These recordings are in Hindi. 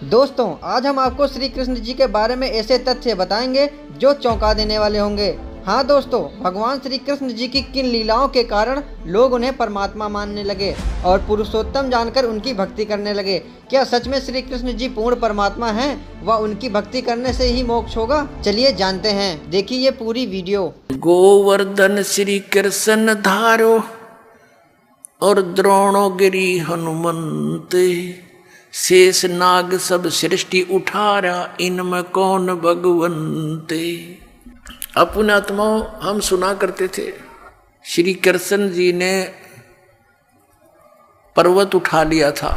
दोस्तों आज हम आपको श्री कृष्ण जी के बारे में ऐसे तथ्य बताएंगे जो चौंका देने वाले होंगे। हाँ दोस्तों, भगवान श्री कृष्ण जी की किन लीलाओं के कारण लोग उन्हें परमात्मा मानने लगे और पुरुषोत्तम जानकर उनकी भक्ति करने लगे। क्या सच में श्री कृष्ण जी पूर्ण परमात्मा हैं व उनकी भक्ति करने से ही मोक्ष होगा? चलिए जानते हैं, देखिए ये पूरी वीडियो। गोवर्धन श्री कृष्ण धारो और द्रोणोगिरी हनुमंत, शेष नाग सब सृष्टि उठारा, इनमें कौन भगवंते। अपने आत्माओं हम सुना करते थे श्री कृष्ण जी ने पर्वत उठा लिया था,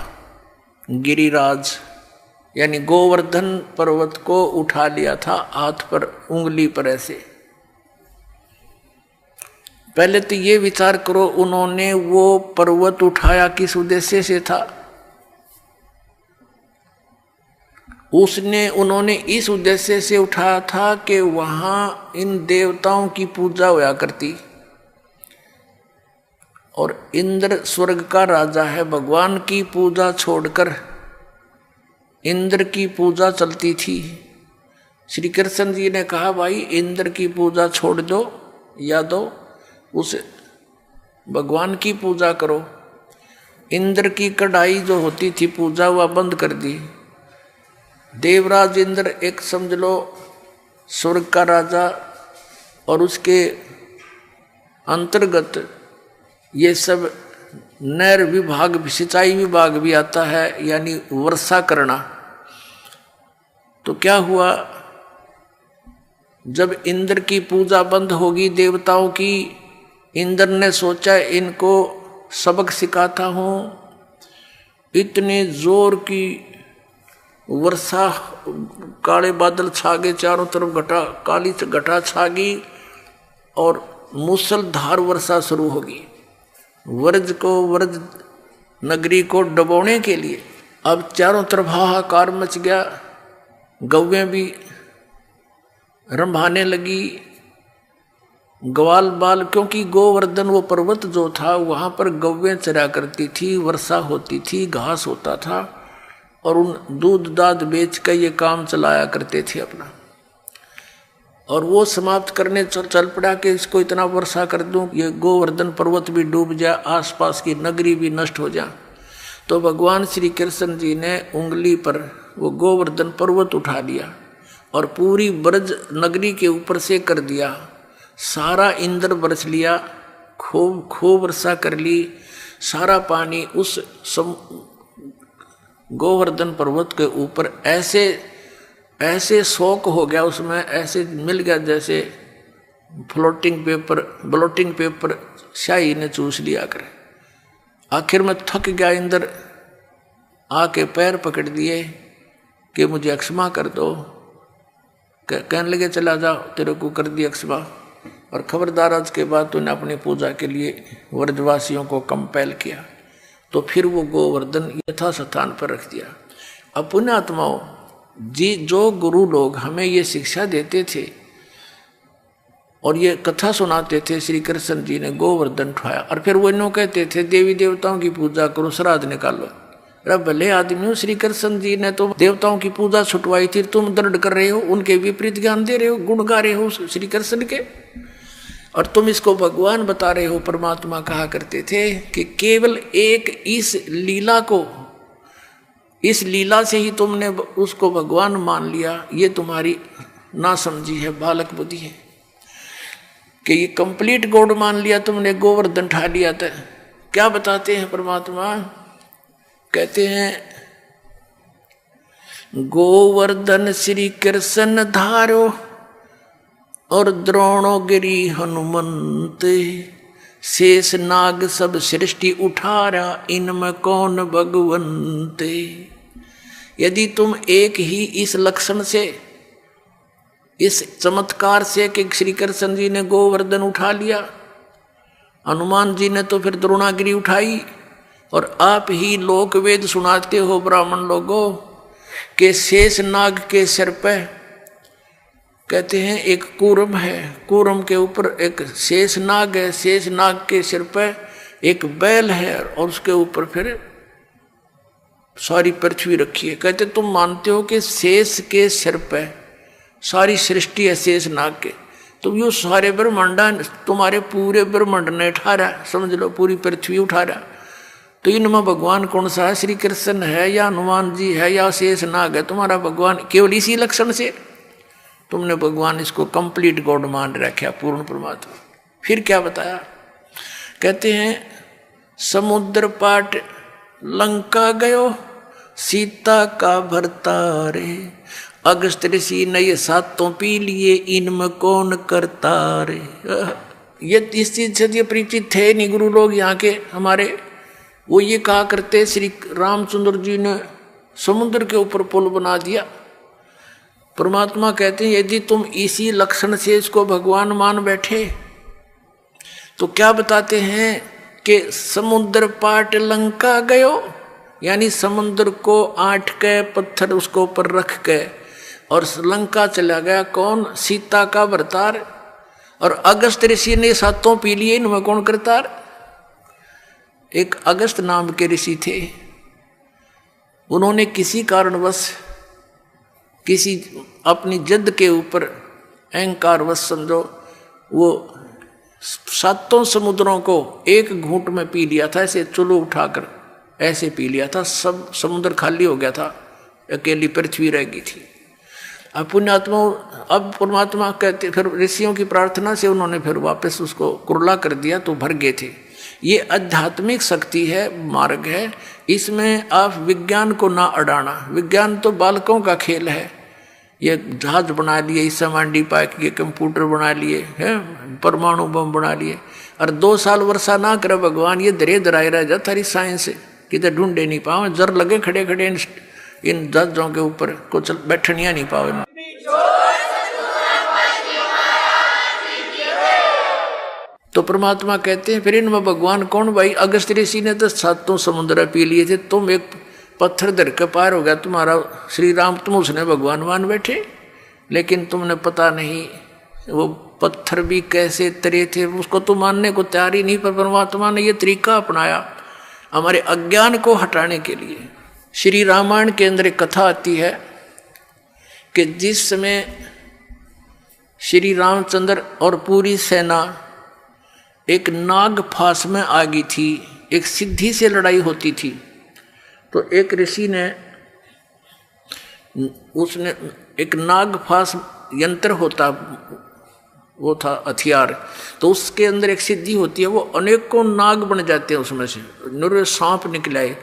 गिरिराज यानी गोवर्धन पर्वत को उठा लिया था हाथ पर, उंगली पर ऐसे। पहले तो ये विचार करो, उन्होंने वो पर्वत उठाया किस उद्देश्य से था? उन्होंने इस उद्देश्य से उठाया था कि वहां इन देवताओं की पूजा होया करती और इंद्र स्वर्ग का राजा है, भगवान की पूजा छोड़कर इंद्र की पूजा चलती थी। श्री कृष्ण जी ने कहा, भाई इंद्र की पूजा छोड़ दो या दो, उस भगवान की पूजा करो। इंद्र की कढ़ाई जो होती थी पूजा, वह बंद कर दी। देवराज इंद्र एक समझ लो स्वर्ग का राजा, और उसके अंतर्गत ये सब नहर विभाग, सिंचाई विभाग भी आता है, यानी वर्षा करना। तो क्या हुआ, जब इंद्र की पूजा बंद होगी देवताओं की, इंद्र ने सोचा इनको सबक सिखाता हूँ। इतने जोर की वर्षा, काले बादल छा गए, चारों तरफ घटा, काली घटा छा गई और मूसलधार वर्षा शुरू होगी। व्रज नगरी को डुबोने के लिए अब चारों तरफ हाहाकार मच गया। गौवें भी रंभाने लगी, ग्वाल बाल, क्योंकि गोवर्धन वो पर्वत जो था वहां पर गौवें चरा करती थी, वर्षा होती थी, घास होता था, और उन दूध दाद बेच कर ये काम चलाया करते थे अपना। और वो समाप्त करने चल पड़ा कि इसको इतना वर्षा कर दूं, ये गोवर्धन पर्वत भी डूब जाए, आसपास की नगरी भी नष्ट हो जाए। तो भगवान श्री कृष्ण जी ने उंगली पर वो गोवर्धन पर्वत उठा लिया और पूरी ब्रज नगरी के ऊपर से कर दिया। सारा इंद्र बरस लिया, खूब वर्षा कर ली। सारा पानी उस गोवर्धन पर्वत के ऊपर ऐसे शौक हो गया, उसमें ऐसे मिल गया जैसे ब्लोटिंग पेपर शाही ने चूस लिया करे। आखिर में थक गया इंद्र, आके पैर पकड़ दिए कि मुझे क्षमा कर दो। कहने लगे, चला जाओ, तेरे को कर दिया क्षमा, और खबरदार आज के बाद तूने अपनी पूजा के लिए व्रजवासियों को कंपेल किया। तो फिर वो गोवर्धन यथा स्थान पर रख दिया। अब पुण्यात्माओं जी, जो गुरु लोग हमें ये शिक्षा देते थे और ये कथा सुनाते थे, श्री कृष्ण जी ने गोवर्धन उठाया, और फिर वो इन्हों कहते थे देवी देवताओं की पूजा करो, श्राद्ध निकालो। अरे भले आदमी हो, श्री कृष्ण जी ने तो देवताओं की पूजा छुटवाई थी, तुम दर्द कर रहे हो, उनके विपरीत ज्ञान दे रहे हो, गुण गा रहे हो श्री कृष्ण के, और तुम इसको भगवान बता रहे हो। परमात्मा कहा करते थे कि केवल एक इस लीला से ही तुमने उसको भगवान मान लिया। ये तुम्हारी ना समझी है, बालक बुद्धि है कि ये कंप्लीट गॉड मान लिया तुमने, गोवर्धन उठा लिया। था क्या बताते हैं परमात्मा? कहते हैं, गोवर्धन श्री कृष्ण धारो और द्रोणोगिरी हनुमंत, शेष नाग सब सृष्टि उठारा, इनमें कौन भगवंते। यदि तुम एक ही इस लक्षण से, इस चमत्कार से कि श्री कृष्ण जी ने गोवर्धन उठा लिया, हनुमान जी ने तो फिर द्रोणागिरी उठाई, और आप ही लोक वेद सुनाते हो ब्राह्मण लोगों के शेष नाग के सिर पे, कहते हैं एक कूरम है, कूरम के ऊपर एक शेष नाग है, शेष नाग के सिर पे एक बैल है, और उसके ऊपर फिर सारी पृथ्वी रखी है। कहते तुम मानते हो कि शेष के सिर पे सारी सृष्टि है, शेष नाग के, तो यो सारे ब्रह्मांडा तुम्हारे पूरे ब्रह्मांड ने उठा रहा, समझ लो पूरी पृथ्वी उठा रहा। तो इनमें भगवान कौन सा है? श्री कृष्ण है या हनुमान जी है या शेष नाग है? तुम्हारा भगवान केवल इसी लक्षण से तुमने भगवान इसको कंप्लीट गॉड मान रखा, पूर्ण परमात्मा। फिर क्या बताया? कहते हैं समुद्र पाट लंका गयो, सीता का भरतारे, अगस्त ऋषि ने ये सातों पी लिए, इनमें कौन करता रे। ये इस चीज से ये परिचित थे नहीं गुरु लोग यहाँ के हमारे। वो ये कहा करते श्री रामचंद्र जी ने समुद्र के ऊपर पुल बना दिया। परमात्मा कहते हैं यदि तुम इसी लक्षण से इसको भगवान मान बैठे तो क्या बताते हैं कि समुद्र पाट लंका गयो, यानी समुद्र को आठ के पत्थर उसको ऊपर रख के और लंका चला गया। कौन? सीता का भरतार। और अगस्त ऋषि ने सातों पी लिए, इनमें कौन करतार? एक अगस्त नाम के ऋषि थे, उन्होंने किसी कारणवश किसी अपनी जिद के ऊपर अहंकारवश समझो वो सातों समुद्रों को एक घूंट में पी लिया था, ऐसे चुल्लू उठाकर ऐसे पी लिया था। सब समुद्र खाली हो गया था, अकेली पृथ्वी रह गई थी। अब पुण्यात्मा, अब परमात्मा कहते फिर ऋषियों की प्रार्थना से उन्होंने फिर वापस उसको कुरला कर दिया तो भर गए थे। ये आध्यात्मिक शक्ति है, मार्ग है, इसमें आप विज्ञान को ना अड़ाना। विज्ञान तो बालकों का खेल है। ये जहाज बना लिए, इस मांडी पाक ये कंप्यूटर बना लिए हैं, परमाणु बम बना लिए, और 2 साल वर्षा ना करे भगवान, ये दरे दराए रह जाता रही साइंस किधर ढूंढे नहीं पाओ। जर लगे खड़े खड़े इन जहाजों के ऊपर कुछ बैठनिया नहीं पाओ। तो परमात्मा कहते हैं फिर इनमें भगवान कौन? भाई अगस्त ऋषि ने तो सातों समुद्र पी लिए थे, तुम एक पत्थर धर के पार हो गया तुम्हारा श्री राम, तुम उसने भगवान मान बैठे। लेकिन तुमने पता नहीं वो पत्थर भी कैसे तरे थे, उसको तो मानने को तैयार ही नहीं। पर परमात्मा ने ये तरीका अपनाया हमारे अज्ञान को हटाने के लिए। श्री रामायण के अंदर एक कथा आती है कि जिस समय श्री रामचंद्र और पूरी सेना एक नाग फांस में आ गई थी, एक सिद्धि से लड़ाई होती थी, तो एक ऋषि ने उसने एक नाग फांस यंत्र होता, वो था हथियार, तो उसके अंदर एक सिद्धि होती है, वो अनेकों नाग बन जाते हैं, उसमें से निरे सांप निकलाए।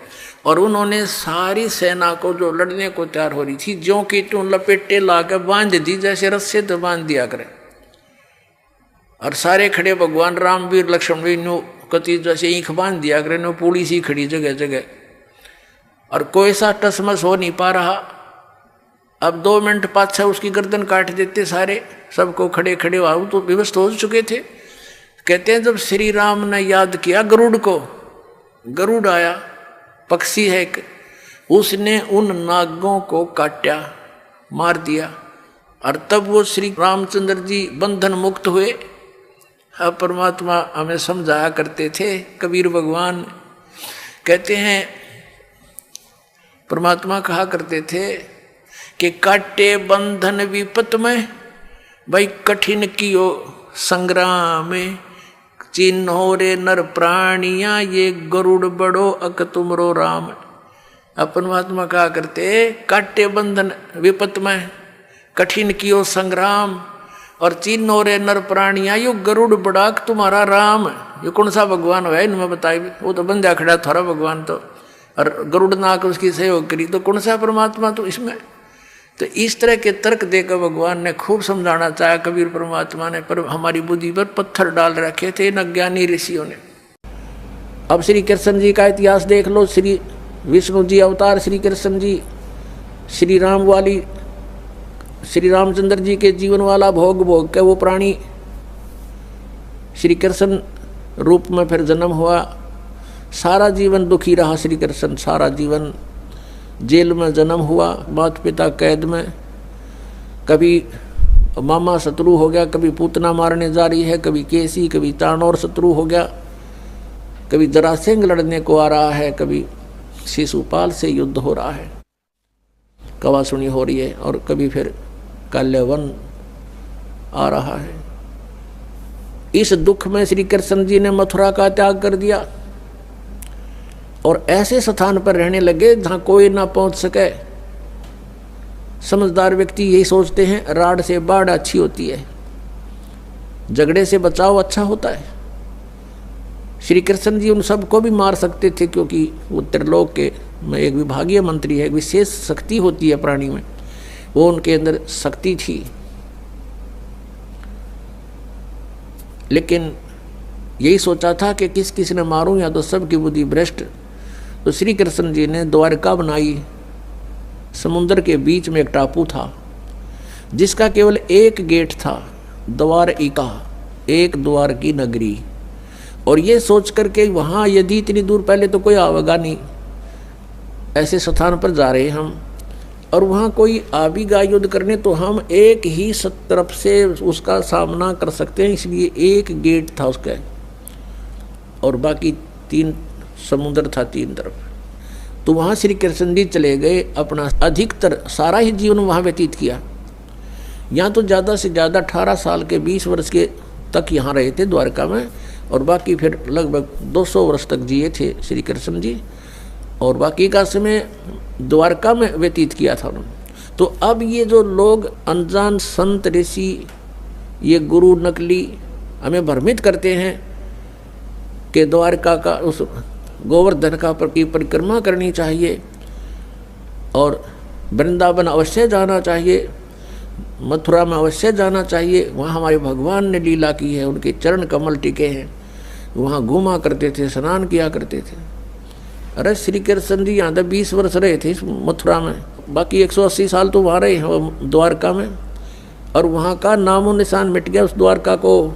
और उन्होंने सारी सेना को जो लड़ने को तैयार हो रही थी ज्यों की त्यों लपेटे ला कर बांध दी, जैसे रस्से तो बांध दिया करे। और सारे खड़े भगवान राम वीर लक्ष्मण भी नो कति जैसे ईंख बांध दिया करे, नो पूरी सी खड़ी जगह जगह, और कोई सा टसमस हो नहीं पा रहा। अब 2 मिनट पाछा उसकी गर्दन काट देते सारे, सबको खड़े खड़े आओ तो विवश हो चुके थे। कहते हैं जब श्री राम ने याद किया गरुड़ को, गरुड़ आया, पक्षी है एक, उसने उन नागों को काटा, मार दिया, और तब वो श्री रामचंद्र जी बंधन मुक्त हुए। अब परमात्मा हमें समझाया करते थे, कबीर भगवान कहते हैं, परमात्मा कहा करते थे कि काटे बंधन विपत में, भाई कठिन कियो संग्राम में, चिन्हो रे नर प्राणिया ये गरुड़ बड़ो अक तुमरो राम। अब परमात्मा कहा करते काटे बंधन विपत में, कठिन कियो संग्राम, और चिन्हो रे नर प्राणिया यो गरुड़ बड़ाक तुम्हारा राम। ये कौन सा भगवान है इनमें बताइए? वो तो बंदा खड़ा थारा भगवान, तो और गरुड़ नाक उसकी सहयोग करी, तो कौन सा परमात्मा? तो इसमें तो इस तरह के तर्क देकर भगवान ने खूब समझाना चाहा कबीर परमात्मा ने, पर हमारी बुद्धि पर पत्थर डाल रखे थे इन अज्ञानी ऋषियों ने। अब श्री कृष्ण जी का इतिहास देख लो। श्री विष्णु जी अवतार श्री कृष्ण जी, श्री राम वाली श्री रामचंद्र जी के जीवन वाला भोग भोग के वो प्राणी श्री कृष्ण रूप में फिर जन्म हुआ। सारा जीवन दुखी रहा श्री कृष्ण, सारा जीवन जेल में जन्म हुआ, माता पिता कैद में, कभी मामा शत्रु हो गया, कभी पूतना मारने जा रही है, कभी केसी, कभी तानौर शत्रु हो गया, कभी जरासेंग लड़ने को आ रहा है, कभी शिशुपाल से युद्ध हो रहा है, कवासुनी हो रही है, और कभी फिर काल्यवन आ रहा है। इस दुख में श्री कृष्ण जी ने मथुरा का त्याग कर दिया और ऐसे स्थान पर रहने लगे जहां कोई ना पहुंच सके। समझदार व्यक्ति यही सोचते हैं, राड से बाढ़ अच्छी होती है, झगड़े से बचाव अच्छा होता है। श्री कृष्ण जी उन सबको भी मार सकते थे, क्योंकि वो त्रिलोक के में एक विभागीय मंत्री है, एक विशेष शक्ति होती है प्राणी में, वो उनके अंदर शक्ति थी। लेकिन यही सोचा था कि किस किस ने मारूं, या तो सबकी बुद्धि भ्रष्ट। तो श्री कृष्ण जी ने द्वारका बनाई। समुद्र के बीच में एक टापू था जिसका केवल एक गेट था, द्वारिका, एक द्वार की नगरी। और ये सोच करके वहाँ यदि इतनी दूर पहले तो कोई आवेगा नहीं, ऐसे स्थान पर जा रहे हम, और वहाँ कोई आ भी गया युद्ध करने तो हम एक ही तरफ से उसका सामना कर सकते हैं, इसलिए एक गेट था उसका, और बाकी 3 समुद्र था 3 तरफ। तो वहाँ श्री कृष्ण जी चले गए, अपना अधिकतर सारा ही जीवन वहाँ व्यतीत किया। यहाँ तो ज़्यादा से ज़्यादा 18 साल के 20 वर्ष के तक यहाँ रहे थे द्वारका में, और बाकी फिर लगभग 200 वर्ष तक जिए थे श्री कृष्ण जी, और बाकी का समय द्वारका में व्यतीत किया था उन्होंने। तो अब ये जो लोग अनजान संत ऋषि, ये गुरु नकली हमें भ्रमित करते हैं कि द्वारका का उस गोवर्धन का की परिक्रमा करनी चाहिए और वृंदावन अवश्य जाना चाहिए, मथुरा में अवश्य जाना चाहिए, वहाँ हमारे भगवान ने लीला की है, उनके चरण कमल टिके हैं, वहाँ घूमा करते थे, स्नान किया करते थे। अरे श्री कृष्ण जी यहाँ तक 20 वर्ष रहे थे मथुरा में, बाकी 180 साल तो वहाँ रहे हैं द्वारका में, और वहाँ का नामो निशान मिट गया उस द्वारका को।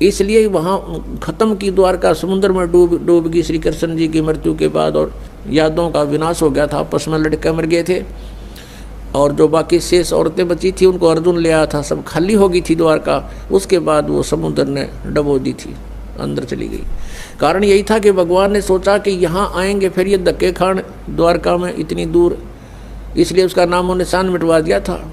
इसलिए वहाँ खत्म की द्वारका, समुद्र में डूब गई श्री कृष्ण जी की मृत्यु के बाद, और यादों का विनाश हो गया था, आपस में लड़के मर गए थे, और जो बाकी शेष औरतें बची थी उनको अर्जुन ले आया था, सब खाली हो गई थी द्वारका। उसके बाद वो समुद्र ने डबो दी थी, अंदर चली गई। कारण यही था कि भगवान ने सोचा कि यहाँ आएंगे फिर ये धक्के खान द्वारका में इतनी दूर, इसलिए उसका नामो निशान मिटवा दिया था।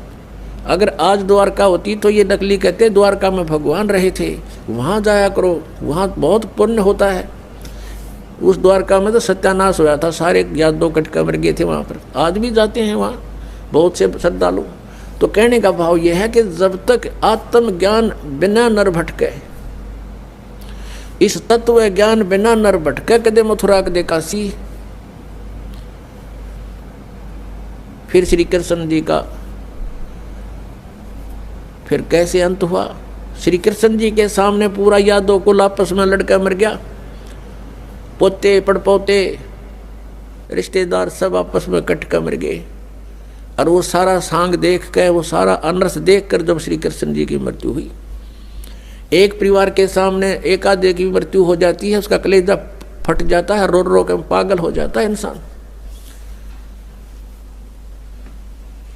अगर आज द्वारका होती तो ये नकली कहते द्वारका में भगवान रहे थे, वहाँ जाया करो, वहाँ बहुत पुण्य होता है। उस द्वारका में तो सत्यानाश होया था, सारे यादों कटका मर गए थे वहाँ पर। आज भी जाते हैं वहाँ बहुत से श्रद्धालु। तो कहने का भाव यह है कि जब तक आत्मज्ञान बिना नर भटके, इस तत्व ज्ञान बिना नर भटके, कदे मथुरा कदे काशी। फिर श्री कृष्ण जी का फिर कैसे अंत हुआ? श्री कृष्ण जी के सामने पूरा यादव कुल आपस में लड़का मर गया, पोते पड़पोते रिश्तेदार सब आपस में कट कर मर गए। और वो सारा सांग देख कर, वो सारा अनरस देख कर जब श्री कृष्ण जी की मृत्यु हुई, एक परिवार के सामने एक आधे की मृत्यु हो जाती है, उसका कलेजा फट जाता है, रो रो कर पागल हो जाता है इंसान।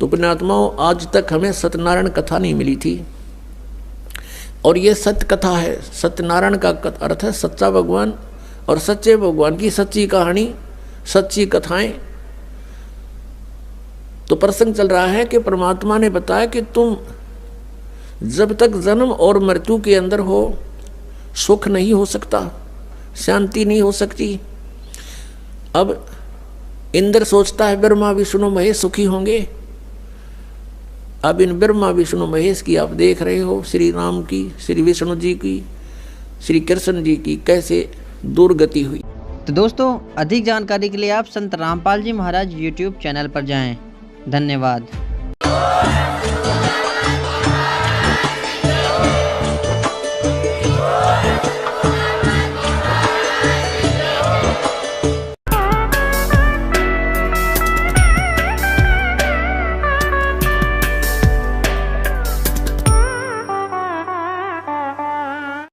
तो पुण्यात्माओं, आज तक हमें सत्यनारायण कथा नहीं मिली थी, और ये सत्य कथा है। सत्यनारायण का अर्थ है सच्चा भगवान, और सच्चे भगवान की सच्ची कहानी, सच्ची कथाएं। तो प्रसंग चल रहा है कि परमात्मा ने बताया कि तुम जब तक जन्म और मृत्यु के अंदर हो, सुख नहीं हो सकता, शांति नहीं हो सकती। अब इंद्र सोचता है ब्रह्मा विष्णु महेश सुखी होंगे। अब इन ब्रह्मा विष्णु महेश की आप देख रहे हो, श्री राम की, श्री विष्णु जी की, श्री कृष्ण जी की कैसे दुर्गति हुई। तो दोस्तों, अधिक जानकारी के लिए आप संत रामपाल जी महाराज YouTube चैनल पर जाएं। धन्यवाद।